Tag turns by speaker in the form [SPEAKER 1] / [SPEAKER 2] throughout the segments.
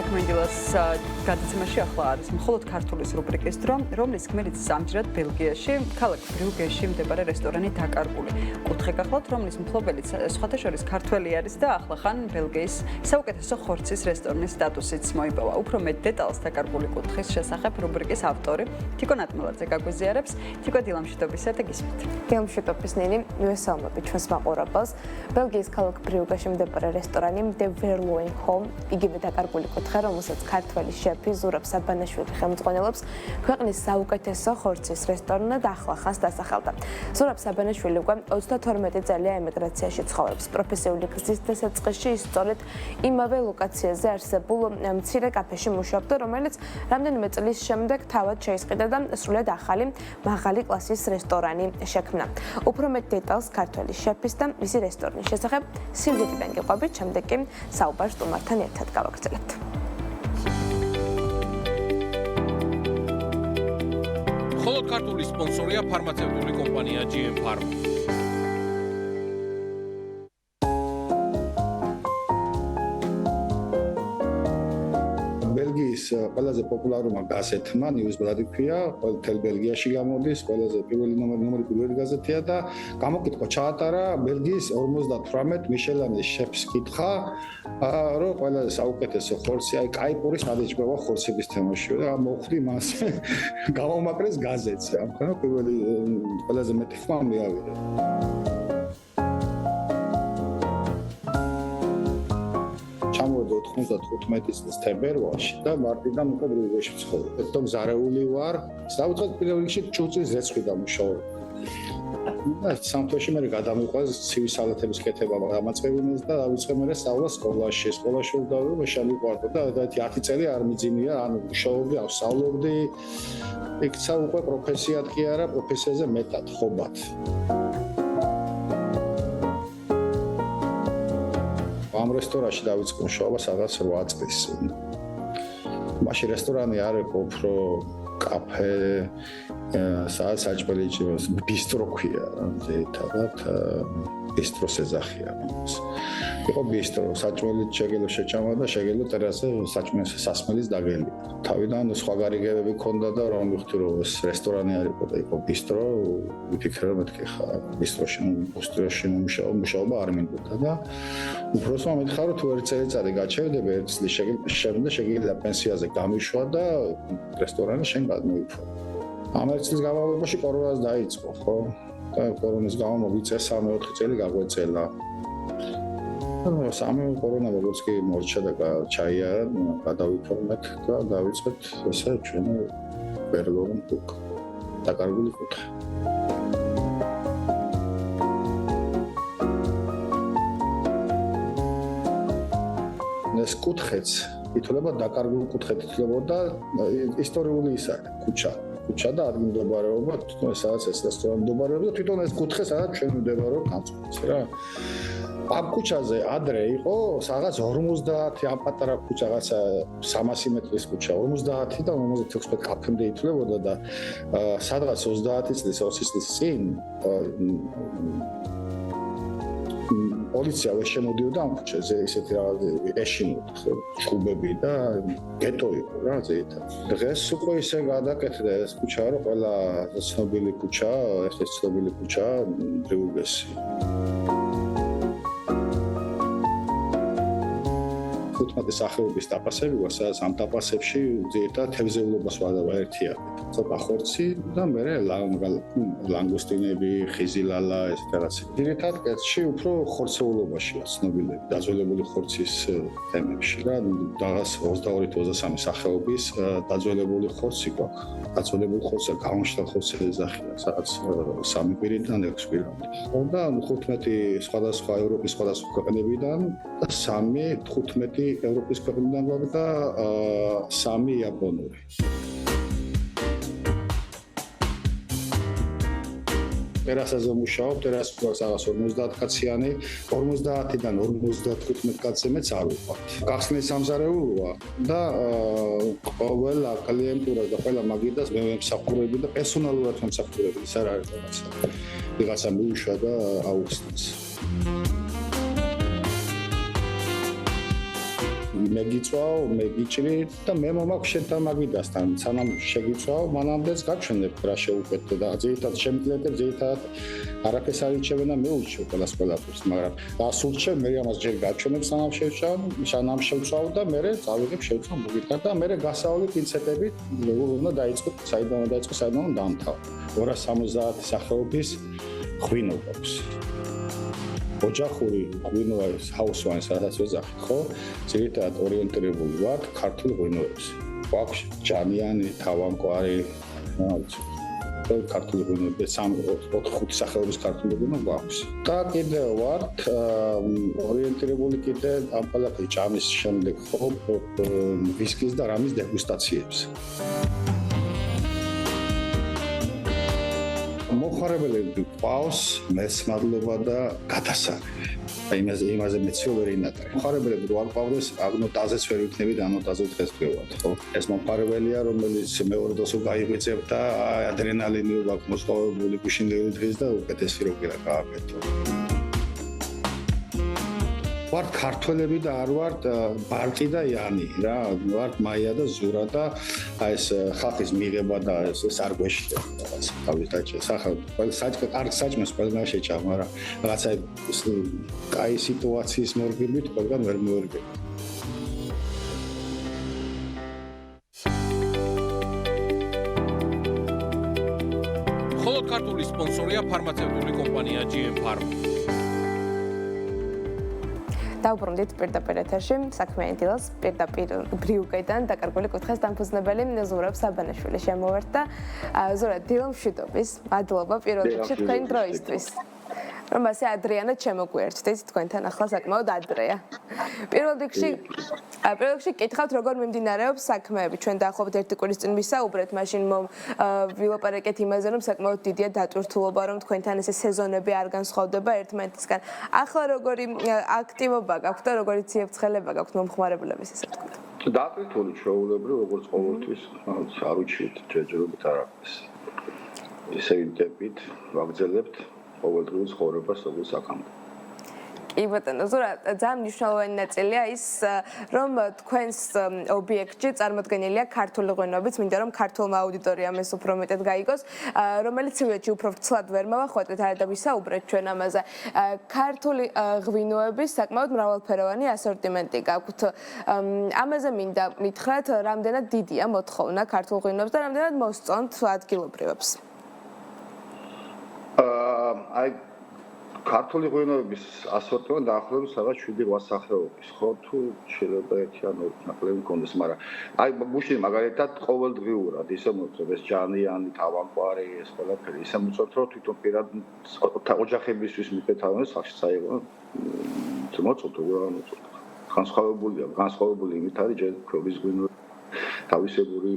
[SPEAKER 1] თქმენდილას გადაცემაში ახლა არის მხოლოდ ქართულის რუბრიკის დრო, რომლის გმირიც ამჯერად ბელგიაში, ქალაქ ბრიუგეში მდებარე რესტორანი დაკარგული. კუთხე გახლავთ, რომლის მფლობელიც სხვათა შორის ქართველი არის და ახლახან ბელგიის საუკეთესო ხორცის რესტორნის სტატუსიც მოიპოვა. უფრო მეტ დეტალს დაკარგული კუთხის შესახებ რუბრიკის ავტორი თიკო ნატმელაძე გაგვიზიარებს. თიკო, დილამშვიდობისა და გისმით.
[SPEAKER 2] დილამშვიდობის ნინი, მივესალმებით ჩვენს მაყურებელს. ბელგიის ქალაქ ბრიუგეში მდებარე რესტორანი The Verloin Home იგივე დაკარგული კუთხე, რომელსაც ქართველი შეფი ზურაბ საბანაშვილი ხელმძღვანელობს, ქვეყნის საუკეთესო ხორცის რესტორნად ახლახანს დასახელდა. ზურაბ საბანაშვილი უკვე 32 წელია ემიგრაციაში ცხოვრობს. პროფესიული გზის დასაწყისში ის სწორედ იმავე ლოკაციაზე არსებულ მცირე კაფეში მუშაობდა, რომელიც რამდენიმე წლის შემდეგ თავად შეისყიდა და სრულად ახალი მაღალი კლასის რესტორანი შექმნა. უფრო მეტ დეტალს ქართველი შეფის და მისი რესტორნის შესახებ სიუჟეტიდან გიყვებით, შემდეგ კი საუბარს სტუმართან ერთად გავაგრძელებთ.
[SPEAKER 3] მხოლოდ ქართული სპონსორია ფარმაცევტული კომპანია GM Pharma.
[SPEAKER 4] ბელგიის ყველაზე პოპულარული გაზეთმა Nieuwsblad ქვია, მთელ ბელგიაში გამოდის, ყველაზე ნომერი პირველი გაზეთია და გამოკითხვა ჩაატარა ბელგიის 58 მიშელანის შეფს კითხა, რომ ყველაზე საუკეთესო ხორცი, აი კაიპურის ადეჭება ხორცების თემაში და მოხვდი მას გამომაკრეს გაზეთზე. ამიტომ პირველი ყველაზე მეტი ხმა მიავიღე. ჩამოვედი 95 წლის თებერვალში და მარტიდან უკვე ბრიუგეში ვცხოვრობ. და გზარეული ვარ, დავიწყეთ პირველ რიგში ჭუწის ზეცხვი დამუშავება. და სამთვეში მე გადამიყვანს ცივი სალათების კეთება დამაწყებინეს და დავიწყე მე სწავლა სკოლაში. სკოლაში ვდავი, შემიყვარდა და 10 წელი არ მიძინია, ანუ მუშაობდი, ავსწავლობდი. იქცა უკვე პროფესიად კი არა, პროფესიაზე მეტად ხობად. ამ რესტორანში დავიწყე მუშაობა სადღაც 8 წლის. მაშინ რესტორანი არ იყო, უფრო კაფე, საჭმელი ბისტრო ქვია, ზედმეტად ბისტროს ეძახიან ამას. იყო ბისტრო, საჭმელი შეგელო შეჭამა და შეგელო ტერასზე საჭმელის სასმელის დაგელი. თავიდან სხვა გარიგებები ქონდა და რომ მივხვდი რომ ეს რესტორანი არ იყო და იყო ბისტრო, ვიფიქრე რომ მეთქე ხა ბისტროში მუშაობა არ მინდოდა და უფროსმა მითხრა რომ თუ ერთ წელიწადი გაჩერდები, ერთ წლის შემდეგ შეგიძლია პენსიაზე გამიშვა და რესტორანი შენ გადმოიფრო. ამ ერთ წლის განმავლობაში კორონას დაიწყო, ხო? და კორონის გამო მოვიწე 3-4 წელი გაგვეწელა. სამი კორონა როგორც კი მორჩა და ჩაიარა, გადავიფორმეთ და დავიწყეთ ესე ჩვენი Verloin Home დაკარგული კუთხე. ეს კუთხეც ითვლება დაკარგული კუთხედ ითვლებოდა ისტორიული ის არის ქუჩა და ადგილმდებარეობა თვითონ სადაც ეს რესტორანი მდებარეობდა და თვითონ ეს კუთხე სადაც ჩვენ ვდებარებთ განწყობს რა. ამ ქუჩაზე ადრე იყო სადღაც 50 ამ პატარა ქუჩა, რაღაცა 300 მეტრის ქუჩა, 50 და 56 კაფემდე ითვლებოდა და სადღაც 30 წლის 20 წლის წინ პოლიცია ვერ შემოდიოდა ამ ქუჩაზე, ისეთი რაღაც ეშინოდა ჩხუბები და გეტო იყო რა ზეითად. დღეს უკვე ისე გადაკეთდა ეს ქუჩა, რომ ყველა ცნობილი ქუჩა, ეს ცნობილი ქუჩა ბრიუგეში. 15 სახეობის ტაპასები ვარ, სადაც ამ ტაპასებში ზეითად თევზეულობას ვადავა ერთიარდით. ცოტა ხორცი და მე ლანგუსტინები, ხიზილალა, ეს რაღაცა. ძირითადად კეთში უფრო ხორცეულობაშია ცნობილები, დაძველებული ხორცის თემებში რა, რაღაც 22-23 სახეობის დაძველებული ხორცი გვაქვს. დაძველებული ხორცი გამომშრალ ხორცს ეძახიან, სადაც 3 კვირიდან 6 კვირამდე. და 15 სხვადასხვა ევროპის სხვადასხვა ქვეყნებიდან და 15 ევროპის ქვეყნიდან გვაქვს და 3 იაპონური. ტერასაზე მუშაობ, ტერასი გვაქვს რაღაც 50 კაციანი, 50-დან 55 კაცზე მეც არ ვიყავ. გახსნის სამზარეულოა და ყველა კლიენტურას და ყველა მაგიდას მე ვემსახურები და პერსონალურად ვემსახურები, ის არ არის რაღაცა. ვიღაცა მივიშვა და აუხსნეს. მეგიწვაო, მეგიჭრი და მე მომაქვს შენთან მაგიდასთან. სანამ შეგიწვაო, მანამდეც გაჩვენებ რა შეუკეთო და ძირითადად შემიძლია ძირითადად არაფერს არ იჩევენ და მე ურჩევ ყველაფერს, მაგრამ გასულჩევ მე ამას ჯერ გაჩვენებ სანამ შევწავ და მე წავიღებ შევწავ მოგიტან და მე გასავლი პინცეტებით უნდა დაიწყო საიდან დაიწყო საიდან დაამთავრა 270 სახეობის ღვინო გვაქვს ოჯახური ღვინოა ჰაუსვაინს სადაც ვეძახით ხო ძირითადად ორიენტირებული ვართ ქართულ ღვინოებს გვაქვს ჯანიანი თავამკვარი ქართული ღვინოები 3-4 სახეობის ქართული ღვინო გვაქვს და კიდევ ვართ ორიენტირებული კიდე ამ ყველაფერი ჭამის შემდეგ ხო ვისკის და რამის დეგუსტაციებს მოხარებელები ყავს მესმადლობა და გადასარევი იმაზე მეცილ ვერ ინატარი მოხარებელები რო არ ყავდეს აგნოტაზეც ვერ ვიქნები და ანოტაზე დღეს ვქევათ ხო ეს მოხარებელია რომელიც მეორე დროს გაიღვიძებ და ადრენალინი აქვს მოსწავლებული გუშინდელი დღის და უკეთესი რო კი რა გააკეთო ვართ ქართველები და არ ვართ ბარტი და იანი რა ვართ მაია და ზურა და აი ეს ხალხის მიღება და ეს არ გვეშლია რაღაც თავის დაჭე სახალ კარგ საჭმელს ყველგან შეჭამ მაგრამ რაღაცა კაი სიტუაციის მორგებით ყველგან ვერ მოვერგებ
[SPEAKER 3] ხოლო ქართული სპონსორია ფარმაცევტული კომპანია GM Pharma
[SPEAKER 2] დავბრუნდით პირდაპირ ეთერში საქმიანი დილას პირდაპირ ბრიუგედან დაკარგული კუთხეს დამფუძნებელი ზურაბ საბანაშვილი შემოვერთა ზურა დილამშვიდობის მადლობა პირველ რიგში თქვენი დროისთვის რომ ასე ადრიანად შემოგვიერთდით თქვენთან ახლა საკმაოდ ადრეა პირველ რიგში კითხავთ როგორ მიმდინარეობს საქმეები ჩვენ დაახლოებით ერთი კვირის წინ ვისაუბრეთ მაშინ ვილაპარაკეთ იმაზე რომ საკმაოდ დიდია დატვირთულობა რომ თქვენთან ესე სეზონები არ განსხვავდება ერთმანეთისგან ახლა როგორი აქტივობა გაქვთ და როგორი ციებ-ცხელება გაქვთ მომხმარებლების ესე ვთქვათ
[SPEAKER 4] დატვირთული ჩვეულებრივ როგორც ყოველთვის არ უჩვით ჯერჯერობით არაფერს ესე ვიდებით ვაგრძელებთ ყოველდღიურ ცხოვრებას როგორც აქამდე
[SPEAKER 2] კი ბატონო ზურა ძალიან მნიშვნელოვანი ნაწილია ის რომ თქვენს ობიექტში წარმოდგენილია ქართული ღვინოებიც მინდა რომ ქართულმა აუდიტორიამ ეს უფრო მეტად გაიგოს რომელიც სიუჟეტში უფრო ცლად ვერ მოვახვედრეთ არა და ვისაუბრეთ ჩვენ ამაზე ქართული ღვინოების საკმაოდ მრავალფეროვანი ასორტიმენტი გაქვთ ამაზე მინდა მითხრათ რამდენად დიდია მოთხოვნა ქართულ ღვინოებს და რამდენად მოსწონთ ადგილობრივებს
[SPEAKER 4] აი ქართული ღვინოების ასორტიმენტი დაახლოებით სადღაც 7-8 სახეობის ხო თუ შეიძლება ერთი ან ორი ნაკლები მქონდეს მაგრამ აი გუშინ მაგალითად ყოველდღიურად ისე მოწევს ეს ჯანიანი თავამკვარი ეს ყველაფერი ისე მოწევთ რომ თვითონ პირად ოჯახებისთვის მიკეთავენ სახში საიღო მოწევთ რა მოწევთ განსხვავებული იმით არის ჯერ ქრობის ღვინო თავისებური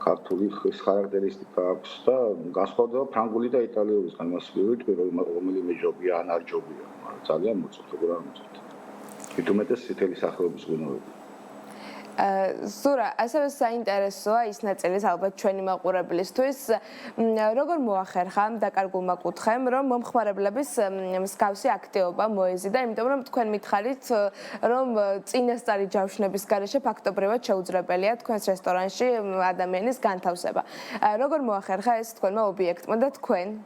[SPEAKER 4] ქართული ხარაკტერისტიკა აქვს და განსხვავდება ფრანგული და იტალიურისგან იმას ვიტყვი რომ რომელიმე ჯობია ან არ ჯობია მაგრამ ძალიან მოწევთ როგორ არ მოწევთ თვითონაც წითელი სახეობის ღვინოები
[SPEAKER 2] ზურა ასევე საინტერესოა ის ნაწილის ალბათ ჩვენი მაყურებლისთვის როგორ მოახერხა დაკარგულმა კუთხემ რომ მომხმარებლების მსგავსი აქტივობა მოეზიდა იმიტომ რომ თქვენ მითხარით რომ წინასწარი ჯავშნების გარეშე ფაქტობრივად შეუძლებელია თქვენს რესტორანში ადამიანის განთავსება როგორ მოახერხა ეს თქვენმა ობიექტმა და თქვენ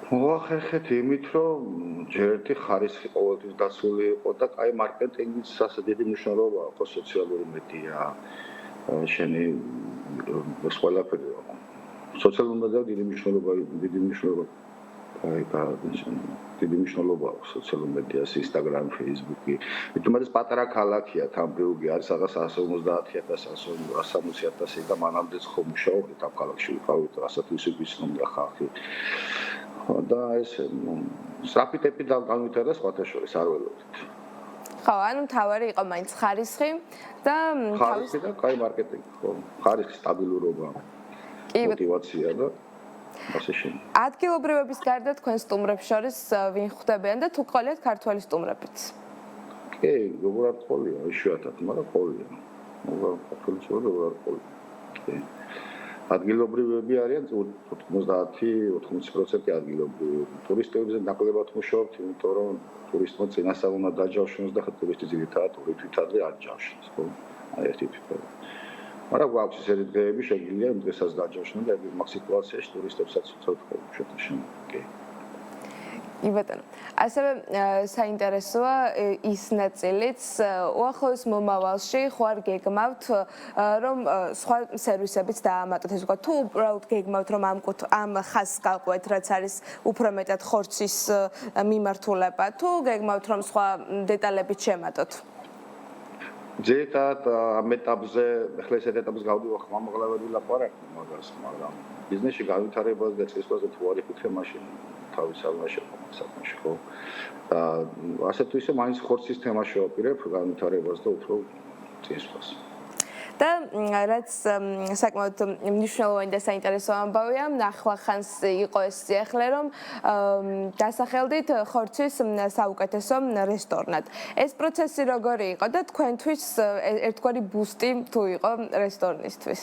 [SPEAKER 4] მოახერხეთ იმით, რომ ჯერ ერთი ხარისხი ყოველთვის დაცული იყო და კაი მარკეტინგის ასე დიდი მნიშვნელობა აქვს სოციალური მედია, შენი ეს ყველაფერი. სოციალური მედია დიდი მნიშვნელობა აქვს სოციალურ მედიას, Instagram, Facebook-ი. თუმცა პატარა ქალაქია, თამბრიუგი არის სადაც 150,000-160,000 და მანამდეც ხომ მუშაობდით ამ ქალაქში, ვიყავით რასაც ისე ვიცნობდა ხალხი. და ეს სტრაფიტები განვითარდა სხვათა შორის არ ველოდით.
[SPEAKER 2] ხო, ანუ თავარი იყო მაინც ხარისხი და
[SPEAKER 4] ხარისხი და კაი მარკეტინგი, ხო. ხარისხი სტაბილურობა. мотивация და ასე შემდეგ.
[SPEAKER 2] ადგილობრივების გარდა თქვენ სტუმრებს შორის ვინ ხვდებიან და თუ ყოლიათ ქართველი სტუმრებიც?
[SPEAKER 4] კი, როგორ არ ყოლია, იშვიათად, მაგრამ ყოლია. როგორ ქართველი სტუმრები როგორ არ ყოლია. კი. ადგილობრივები არიან 50-80% ადგილობრივი. ტურისტებზე ნაკლებად მუშაობთ, იმიტომ რომ ტურისტმა წინასწარ უნდა დაჯავშნოს და ტურისტი ძირითადად თვით ადრე არ ჯავშნს, ხო? აი ერთი თვით. მაგრამ გვაქვს ისეთი დღეები, შეგვიძლია იმ დღესაც დაჯავშნო და მაგ სიტუაციაში ტურისტებსაც უცებ ხოჭოთა შემოგე.
[SPEAKER 2] იბატონო. ასევე საინტერესოა ის ნაწილიც, უახლოეს მომავალში ხوار გეგმავთ, რომ სხვა სერვისებიც დაამატოთ, ეს ვთქვათ, თუ უბრალოდ გეგმავთ, რომ ამ ხაზს გავყვეთ, რაც არის უფრო მეტად ხორცის მიმართულება, თუ გეგმავთ, რომ სხვა დეტალებიც შემატოთ?
[SPEAKER 4] ძირითადად ამ ეტაპზე, ახლა ეს ეტაპს გავდივარ ხმამაღლავად ვილაპარაკო მაგას, მაგრამ ბიზნესში განვითარებას და წესვაზე თუ არ იკითხე, მაშინ თავის ალმაში ხომასაკმაში ხო? და ასე თუ ისე მაინც ხორცის თემაში ვაპირებ განვითარებას და უფრო წესვას.
[SPEAKER 2] და რაც საკმაოდ მნიშვნელოვანი და საინტერესო ამბავია, ახლახანს იყო ეს სიახლე, რომ დასახელდით ხორცის საუკეთესო რესტორნად. ეს პროცესი როგორი იყო და თქვენთვის ერთგვარი ბუსტი თუ იყო რესტორნისთვის?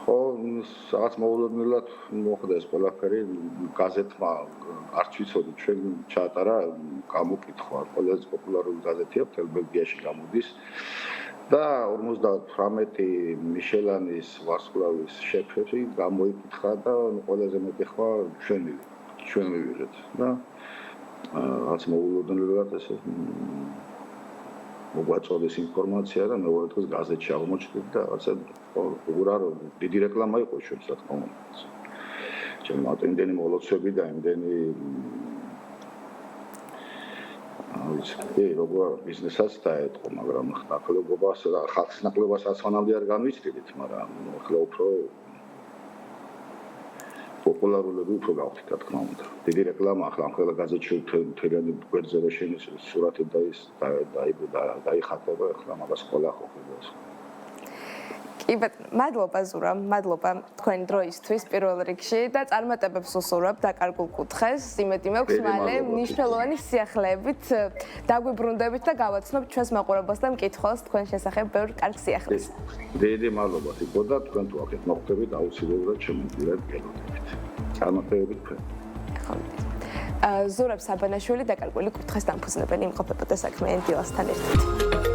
[SPEAKER 4] ხო, რაღაც მოულოდნელად მოხდა ეს ყველაფერი, გაზეთმა არც ვიცოდი, ჩვენ ჩაატარა გამოკითხვა, ყველაზე პოპულარული გაზეთია მთელ ბელგიაში გამოდის. და 58 მიშელანის ვარსკვლავის შეფები გამოიკითხა და ყველაზე მეტი ხმა ჩვენ მივიღეთ და რაც მოულოდნელად ესე მოგვაწოდეს ინფორმაცია და მეორე დღეს გაზეთში აღმოჩნდით და რაღაცა უბრალოდ დიდი რეკლამა იყო ჩვენს რა თქმა უნდა. ჩვენ მარტინდენი მოლოცვები და იმდენი როგორ ბიზნესაც დაეთყო, მაგრამ ნაკლებობას და ხალხის ნაკლებობას ასვანამდე არ განვიცდით, მაგრამ ახლა უფრო პოპულარულები უფრო გავხდით, რა თქმა უნდა. დიდი რეკლამა ახლა ყველა გაზეთში მთლიანი გვერდზე რა შენის სურათი და ის დაიხატება, ახლა მაგას ყველა ხო ხედავს.
[SPEAKER 2] კი ბატონო, მადლობა ზურამ, მადლობა თქვენი დროისთვის პირველ რიგში და წარმატებებს უსურვებ დაკარგულ კუთხეს. იმედი მაქვს მალე მნიშვნელოვანი სიახლეებით დაგვიბრუნდებით და გავაცნობთ ჩვენს მაყურებელს და მკითხველს თქვენ შესახებ ბევრ კარგ სიახლეს.
[SPEAKER 4] დიდი მადლობა თიკო და თქვენ თუ აქეთ მოხვდებით აუცილებლად შემიძლიათ გელოდებით. წარმატებებით თქვენ.
[SPEAKER 2] ზურაბ საბანაშვილი დაკარგული კუთხეს დამფუძნებელი იმყოფებოდა საქმიანი დილასთან ერთად.